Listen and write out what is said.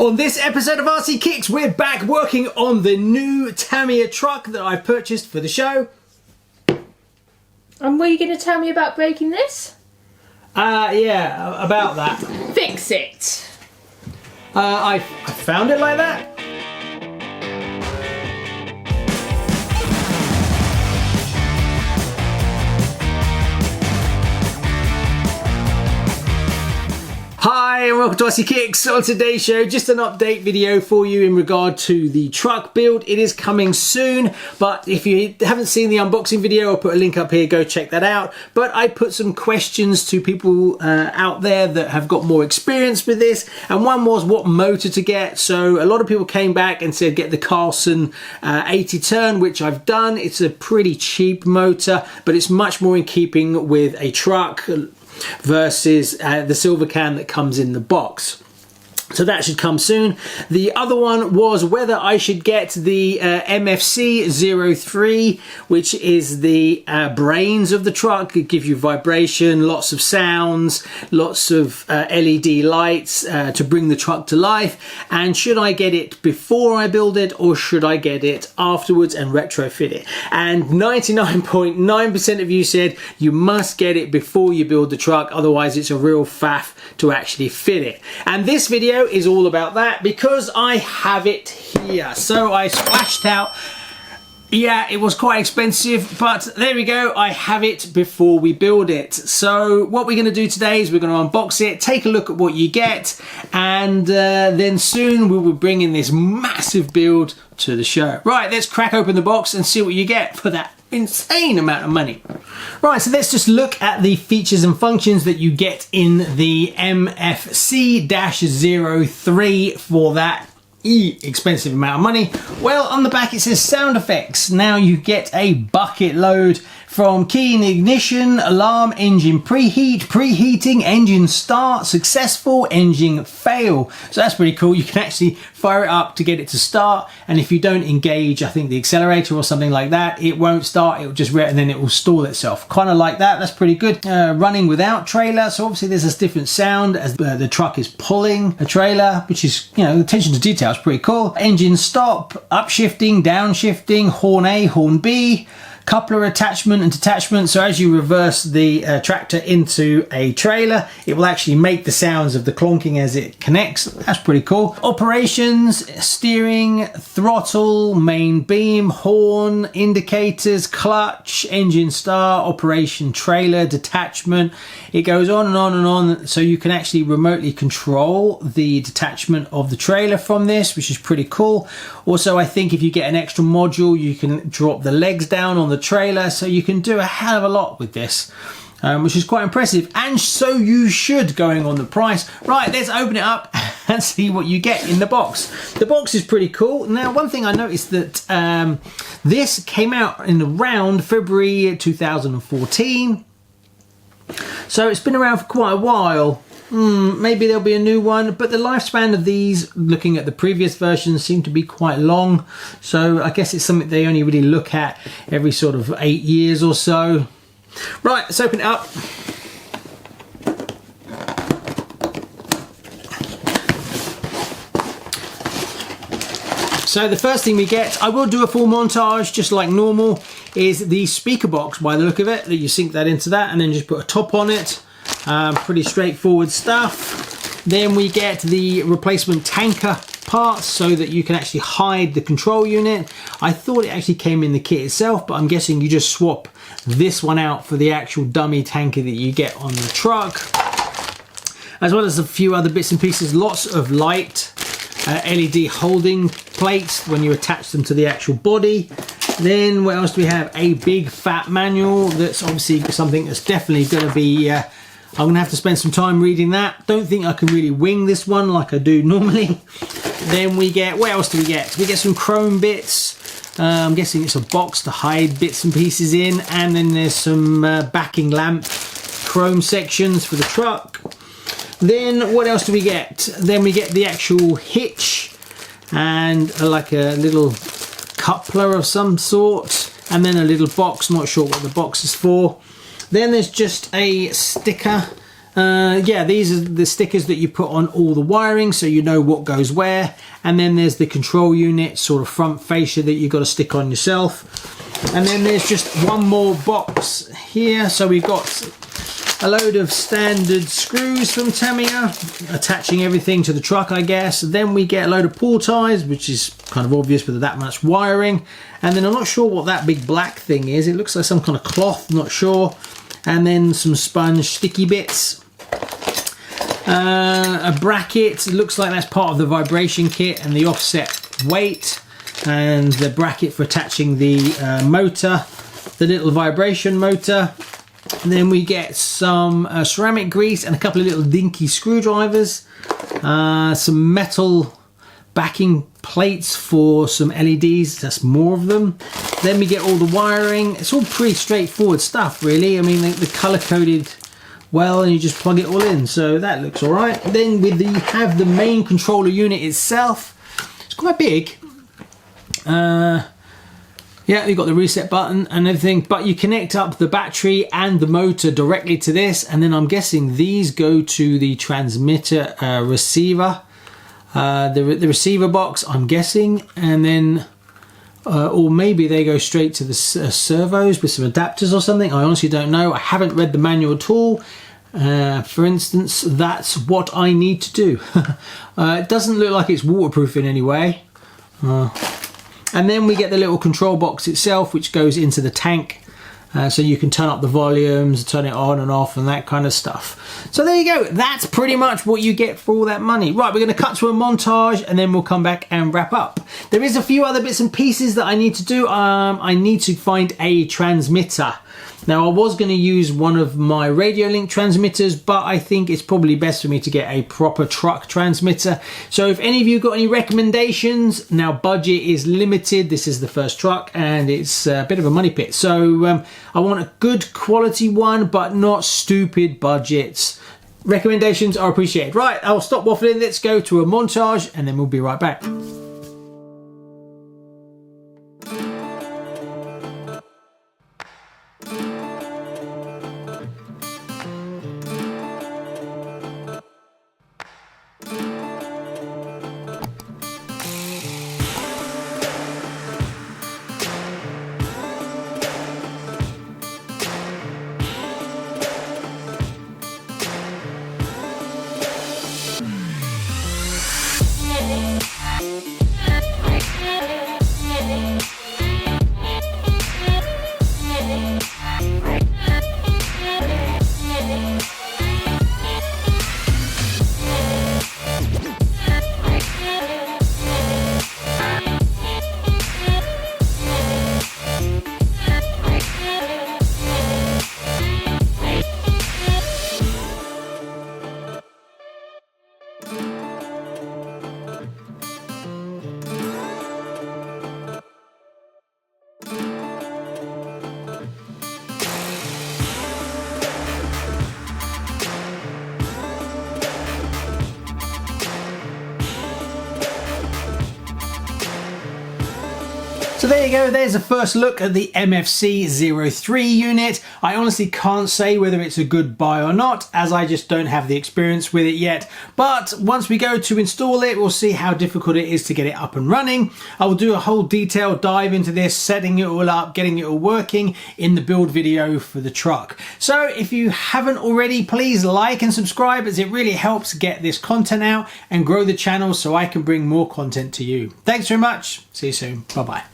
On this episode of RC Kicks, we're back working on the new Tamiya truck that I purchased for the show. And were you going to tell me about breaking this? Yeah, about that. Fix it. I found it like that. Hi and welcome to RC Kicks. On today's show, just an update video for you in regard to the truck build. It is coming soon, but if you haven't seen the unboxing video, I'll put a link up here, go check that out. But I put some questions to people out there that have got more experience with this, and one was what motor to get. So a lot of people came back and said get the Carlson 80 turn, which I've done. It's a pretty cheap motor, but it's much more in keeping with a truck versus the silver can that comes in the box. So that should come soon. The other one was whether I should get the MFC-03, which is the brains of the truck. It gives you vibration, lots of sounds, lots of LED lights to bring the truck to life. And should I get it before I build it, or should I get it afterwards and retrofit it? And 99.9% of you said you must get it before you build the truck, otherwise it's a real faff to actually fit it. And this video is all about that because I have it here. So I splashed out. Yeah, it was quite expensive, but there we go. I have it before we build it. So what we're going to do today is we're going to unbox it, take a look at what you get, and then soon we will bring in this massive build to the show. Right, let's crack open the box and see what you get for that insane amount of money. Right, so let's just look at the features and functions that you get in the MFC-03 for that expensive amount of money. Well, on the back it says sound effects. Now you get a bucket load from key in ignition, alarm, engine preheat, preheating, engine start, successful, engine fail. So that's pretty cool. You can actually fire it up to get it to start, and if you don't engage, I think the accelerator or something like that, it won't start. It will just and then it will stall itself. Kind of like that. That's pretty good. Running without trailer. So obviously there's this different sound as the truck is pulling a trailer, which is, you know, the attention to detail is pretty cool. Engine stop, upshifting, downshifting, horn A, horn B, coupler attachment and detachment. So as you reverse the tractor into a trailer, it will actually make the sounds of the clonking as it connects. That's pretty cool. Operations, steering, throttle, main beam, horn, indicators, clutch, engine start, operation trailer, detachment. It goes on and on and on. So you can actually remotely control the detachment of the trailer from this, which is pretty cool. Also, I think if you get an extra module, you can drop the legs down on the trailer, so you can do a hell of a lot with this, which is quite impressive, and so you should, going on the price. Right, let's open it up and see what you get in the box. The box is pretty cool. Now, one thing I noticed that this came out in around February 2014, so it's been around for quite a while. Maybe there'll be a new one, but the lifespan of these, looking at the previous versions, seem to be quite long. So I guess it's something they only really look at every sort of 8 years or so. Right, let's open it up. So the first thing we get, I will do a full montage just like normal, is the speaker box by the look of it. That you sink that into that and then just put a top on it. Pretty straightforward stuff. Then we get the replacement tanker parts so that you can actually hide the control unit. I thought it actually came in the kit itself, but I'm guessing you just swap this one out for the actual dummy tanker that you get on the truck, as well as a few other bits and pieces. Lots of light LED holding plates when you attach them to the actual body. Then what else do we have? A big fat manual. That's obviously something that's definitely going to be I'm going to have to spend some time reading that. Don't think I can really wing this one like I do normally. Then we get, what else do we get? We get some chrome bits. I'm guessing it's a box to hide bits and pieces in. And then there's some backing lamp chrome sections for the truck. Then what else do we get? Then we get the actual hitch and like a little coupler of some sort. And then a little box, not sure what the box is for. Then there's just a sticker Yeah, these are the stickers that you put on all the wiring so you know what goes where. And then there's the control unit, sort of front fascia that you've got to stick on yourself. And then there's just one more box here. So we've got a load of standard screws from Tamiya, attaching everything to the truck, I guess. Then we get a load of pull ties, which is kind of obvious with that much wiring. And then I'm not sure what that big black thing is. It looks like some kind of cloth, not sure. And then some sponge sticky bits. A bracket, it looks like that's part of the vibration kit, and the offset weight. And the bracket for attaching the motor, the little vibration motor. And then we get some ceramic grease and a couple of little dinky screwdrivers, some metal backing plates for some LEDs, that's more of them. Then we get all the wiring. It's all pretty straightforward stuff, really. I mean, the color coded well, and you just plug it all in, so that looks all right. Then we have the main controller unit itself. It's quite big. Yeah, you've got the reset button and everything, but you connect up the battery and the motor directly to this, and then I'm guessing these go to the transmitter receiver, the receiver box, I'm guessing, and then or maybe they go straight to the servos with some adapters or something. I honestly don't know. I haven't read the manual at all. For instance, that's what I need to do. It doesn't look like it's waterproof in any way. And then we get the little control box itself, which goes into the tank. So you can turn up the volumes, turn it on and off and that kind of stuff. So there you go. That's pretty much what you get for all that money. Right, we're going to cut to a montage and then we'll come back and wrap up. There is a few other bits and pieces that I need to do. I need to find a transmitter. Now, I was going to use one of my radio link transmitters, but I think it's probably best for me to get a proper truck transmitter. So if any of you got any recommendations, now budget is limited. This is the first truck and it's a bit of a money pit. So I want a good quality one, but not stupid budgets. Recommendations are appreciated. Right, I'll stop waffling. Let's go to a montage and then we'll be right back. So there you go, there's a first look at the MFC-03 unit. I honestly can't say whether it's a good buy or not, as I just don't have the experience with it yet. But once we go to install it, we'll see how difficult it is to get it up and running. I will do a whole detailed dive into this, setting it all up, getting it all working in the build video for the truck. So if you haven't already, please like and subscribe, as it really helps get this content out and grow the channel so I can bring more content to you. Thanks very much. See you soon. Bye-bye.